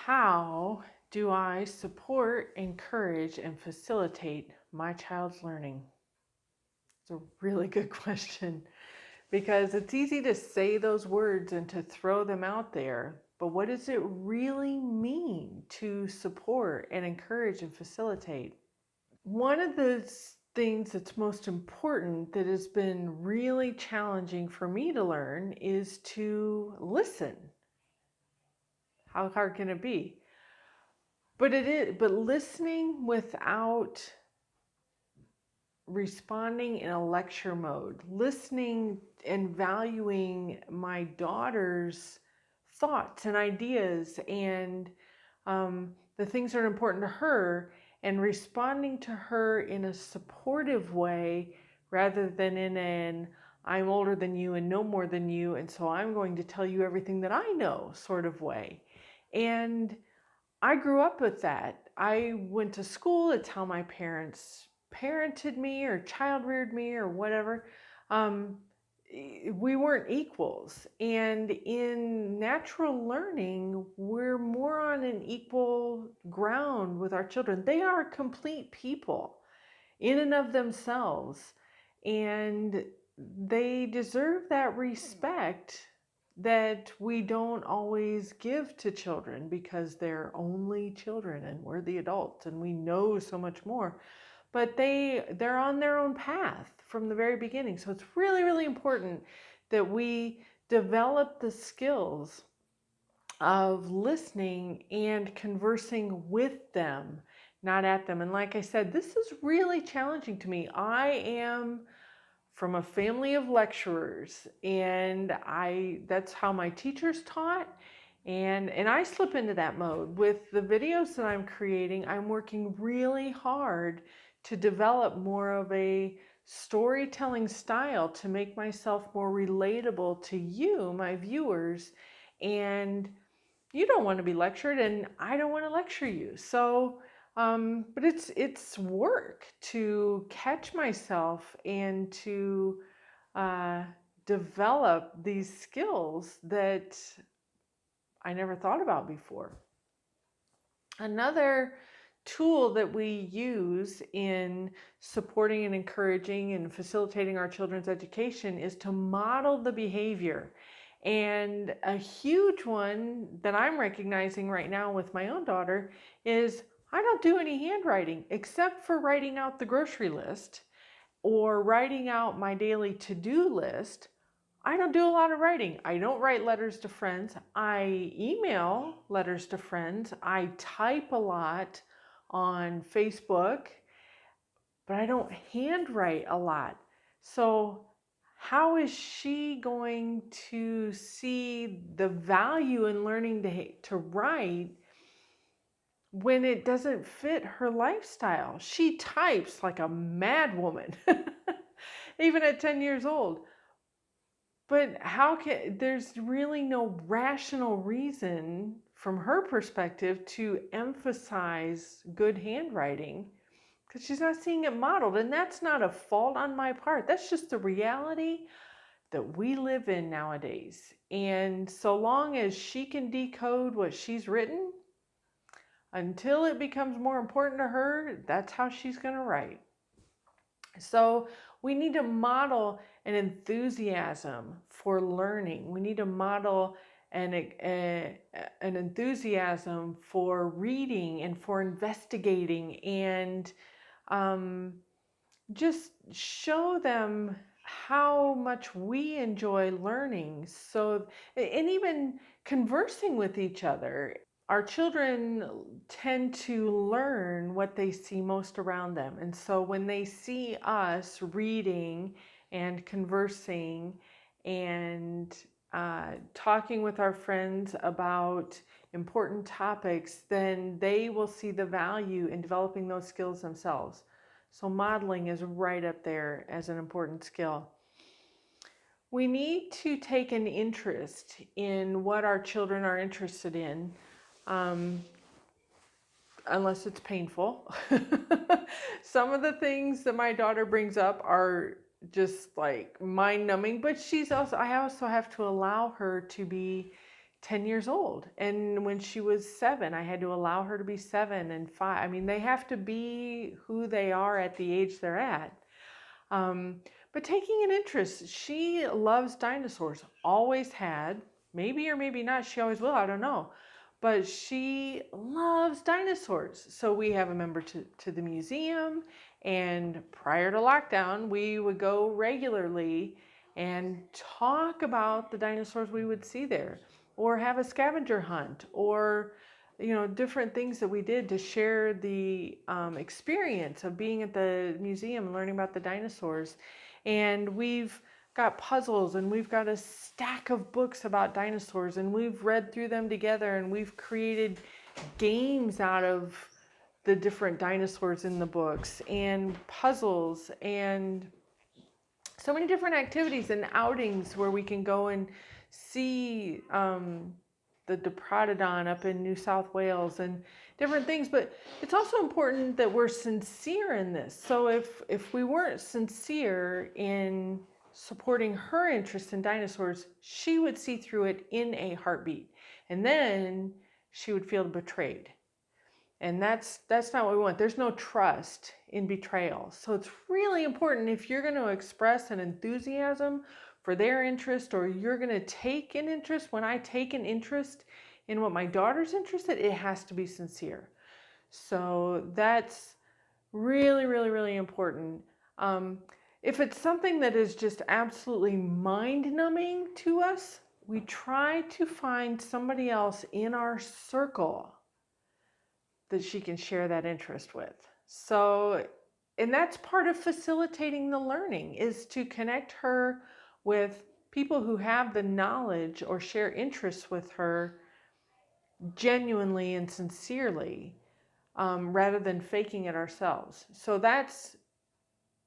How do I support, encourage, and facilitate my child's learning? It's a really good question because it's easy to say those words and to throw them out there, but what does it really mean to support and encourage and facilitate? One of the things that's most important that has been really challenging for me to learn is to listen. How hard can it be? But it is, but listening without responding in a lecture mode, listening and valuing my daughter's thoughts and ideas and the things that are important to her, and responding to her in a supportive way rather than in an I'm older than you and know more than you, and so I'm going to tell you everything that I know sort of way. And I grew up with that. I went to school. It's how my parents parented me or child reared me or whatever. Um, we weren't equals. And in natural learning, we're more on an equal ground with our children. They are complete people in and of themselves. And they deserve that respect that we don't always give to children because they're only children and we're the adults and we know so much more. But they're on their own path from the very beginning. So it's really, really important that we develop the skills of listening and conversing with them, not at them. And like I said, this is really challenging to me. I am from a family of lecturers, and that's how my teachers taught, and I slip into that mode. With the videos that I'm creating, I'm working really hard to develop more of a storytelling style to make myself more relatable to you, my viewers. And you don't want to be lectured, and I don't want to lecture you. So but it's work to catch myself and to uh, develop these skills that I never thought about before. Another tool that we use in supporting and encouraging and facilitating our children's education is to model the behavior. And a huge one that I'm recognizing right now with my own daughter is I don't do any handwriting except for writing out the grocery list or writing out my daily to-do list. I don't do a lot of writing. I don't write letters to friends. I email letters to friends. I type a lot on Facebook, but I don't handwrite a lot. So how is she going to see the value in learning to write when it doesn't fit her lifestyle? She types like a mad woman, even at 10 years old. But there's really no rational reason from her perspective to emphasize good handwriting because she's not seeing it modeled. And that's not a fault on my part. That's just the reality that we live in nowadays. And so long as she can decode what she's written, until it becomes more important to her, that's how she's going to write. So we need to model an enthusiasm for learning. We need to model an enthusiasm for reading and for investigating, and just show them how much we enjoy learning. So, and even conversing with each other. Our children tend to learn what they see most around them. And so when they see us reading and conversing and talking with our friends about important topics, then they will see the value in developing those skills themselves. So modeling is right up there as an important skill. We need to take an interest in what our children are interested in. Unless it's painful. Some of the things that my daughter brings up are just like mind numbing, but I also have to allow her to be 10 years old. And when she was 7, I had to allow her to be 7 and 5. I mean, they have to be who they are at the age they're at. But taking an interest, she loves dinosaurs, always had, maybe or maybe not, she always will, I don't know. But she loves dinosaurs. So we have a member to the museum, and prior to lockdown, we would go regularly and talk about the dinosaurs we would see there, or have a scavenger hunt, or different things that we did to share the experience of being at the museum and learning about the dinosaurs. And we've got puzzles, and we've got a stack of books about dinosaurs, and we've read through them together, and we've created games out of the different dinosaurs in the books, and puzzles, and so many different activities and outings where we can go and see the Diprotodon up in New South Wales and different things. But it's also important that we're sincere in this. So if we weren't sincere in supporting her interest in dinosaurs, she would see through it in a heartbeat. And then she would feel betrayed. And that's not what we want. There's no trust in betrayal. So it's really important, if you're going to express an enthusiasm for their interest, or you're going to take an interest. When I take an interest in what my daughter's interested, it has to be sincere. So that's really, really, really important. If it's something that is just absolutely mind-numbing to us, we try to find somebody else in our circle that she can share that interest with. So, and that's part of facilitating the learning, is to connect her with people who have the knowledge or share interests with her genuinely and sincerely, rather than faking it ourselves. So that's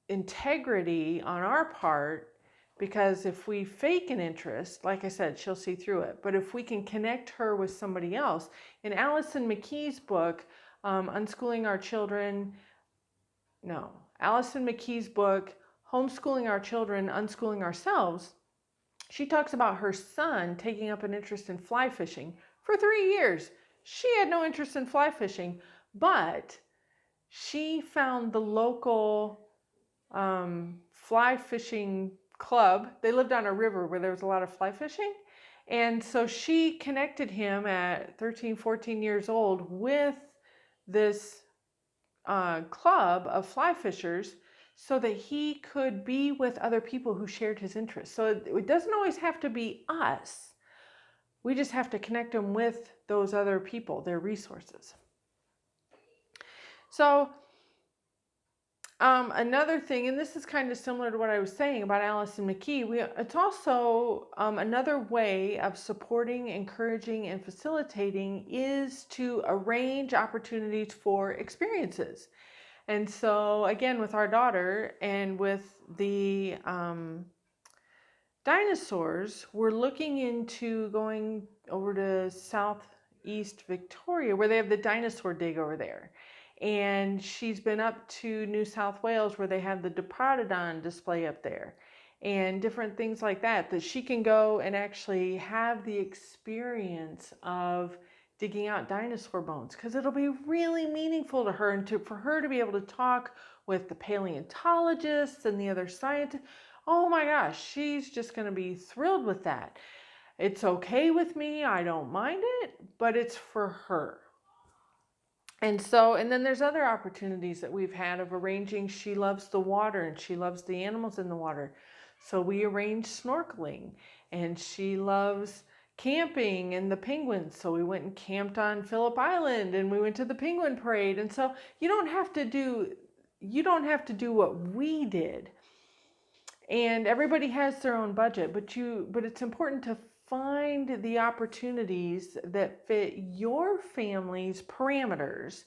integrity on our part, because if we fake an interest, like I said, she'll see through it. But if we can connect her with somebody else, in Allison McKee's book, Allison McKee's book, Homeschooling Our Children, Unschooling Ourselves, she talks about her son taking up an interest in fly fishing for 3 years. She had no interest in fly fishing, but she found the local fly fishing club. They lived on a river where there was a lot of fly fishing. And so she connected him at 13, 14 years old with this club of fly fishers, so that he could be with other people who shared his interests. So it doesn't always have to be us. We just have to connect them with those other people, their resources. So another thing, and this is kind of similar to what I was saying about Allison McKee, it's also another way of supporting, encouraging, and facilitating is to arrange opportunities for experiences. And so again, with our daughter and with the dinosaurs, we're looking into going over to Southeast Victoria, where they have the dinosaur dig over there. And she's been up to New South Wales, where they have the Diprotodon display up there, and different things like that, that she can go and actually have the experience of digging out dinosaur bones, because it'll be really meaningful to her, and for her to be able to talk with the paleontologists and the other scientists. Oh my gosh, she's just going to be thrilled with that. It's okay with me, I don't mind it, but it's for her. And then there's other opportunities that we've had of arranging. She loves the water and she loves the animals in the water. So we arranged snorkeling, and she loves camping and the penguins. So we went and camped on Phillip Island, and we went to the penguin parade. And so you don't have to do what we did. And everybody has their own budget, but it's important to find the opportunities that fit your family's parameters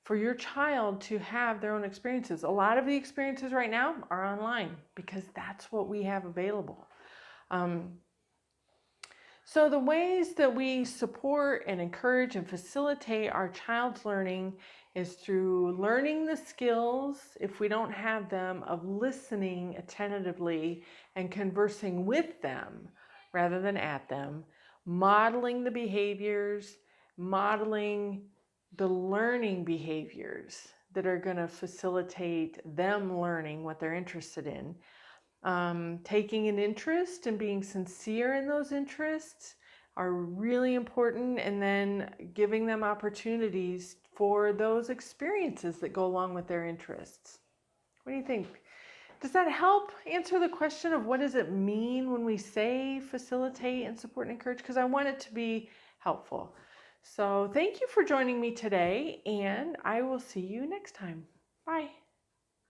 for your child to have their own experiences. A lot of the experiences right now are online, because that's what we have available. So the ways that we support and encourage and facilitate our child's learning is through learning the skills, if we don't have them, of listening attentively and conversing with them rather than at them. modeling the behaviors, modeling the learning behaviors that are going to facilitate them learning what they're interested in. Taking an interest and being sincere in those interests are really important, and then giving them opportunities for those experiences that go along with their interests. What do you think? Does that help answer the question of what does it mean when we say facilitate and support and encourage? Because I want it to be helpful. So thank you for joining me today, and I will see you next time. Bye.